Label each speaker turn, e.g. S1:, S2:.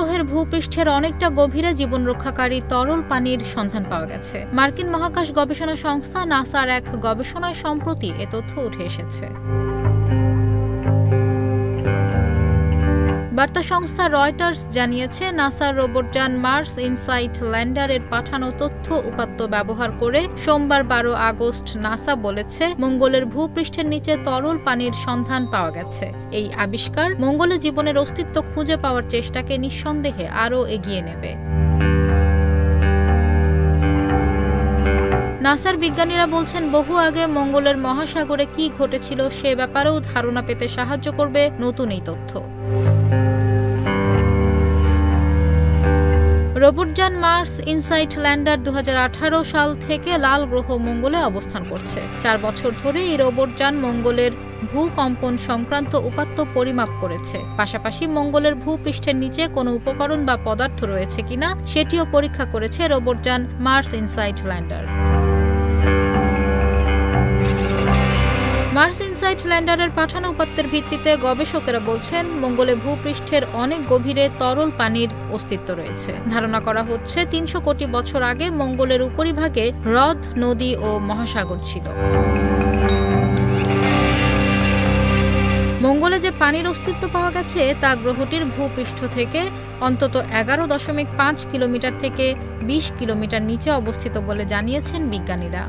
S1: গ্রহের ভূপৃষ্ঠের অনেকটা গভীরে জীবন রক্ষাকারী তরল পানির সন্ধান পাওয়া গেছে। মার্কিন মহাকাশ গবেষণা সংস্থা নাসার এক গবেষণায় সম্প্রতি এ তথ্য উঠে এসেছে। বার্তা সংস্থা রয়টার্স জানিয়েছে, নাসার রোবটযান মার্স ইনসাইট ল্যান্ডারের পাঠানো তথ্য উপাত্ত ব্যবহার করে সোমবার 12 আগস্ট নাসা বলেছে, মঙ্গলের ভূপৃষ্ঠের নিচে তরল পানির সন্ধান পাওয়া গেছে। এই আবিষ্কার মঙ্গলে জীবনের অস্তিত্ব খুঁজে পাওয়ার চেষ্টাকে নিঃসন্দেহে আরও এগিয়ে নেবে। নাসার বিজ্ঞানীরা বলছেন, বহু আগে মঙ্গলের মহাসাগরে কি ঘটেছিল সে ব্যাপারেও ধারণা পেতে সাহায্য করবে নতুন এই তথ্য। রোবটযান মার্স ইনসাইট ল্যান্ডার 2018 সাল থেকে লাল গ্রহ মঙ্গলে অবস্থান করছে। 4 বছর ধরে এই রোবটযান মঙ্গলের ভূকম্পন সংক্রান্ত উপাত্ত পরিমাপ করেছে। পাশাপাশি মঙ্গলের ভূপৃষ্ঠের নিচে কোনো উপকরণ বা পদার্থ রয়েছে কিনা সেটিও পরীক্ষা করেছে রোবটযান Mars InSight lander. Mars InSight ল্যান্ডারের পাঠানো উপাত্তের ভিত্তিতে গবেষকেরা বলছেন, মঙ্গলে ভূপৃষ্ঠের অনেক গভীরে তরল পানির অস্তিত্ব রয়েছে। ধারণা করা হচ্ছে 300 কোটি বছর আগে মঙ্গলের উপরিভাগে হ্রদ, নদী ও মহাসাগর ছিল। মঙ্গলে যে পানির অস্তিত্ব পাওয়া গেছে তা গ্রহটির ভূপৃষ্ঠ থেকে অন্তত 11.5 কিলোমিটার থেকে 20 কিলোমিটার নিচে অবস্থিত বলে জানিয়েছেন বিজ্ঞানীরা।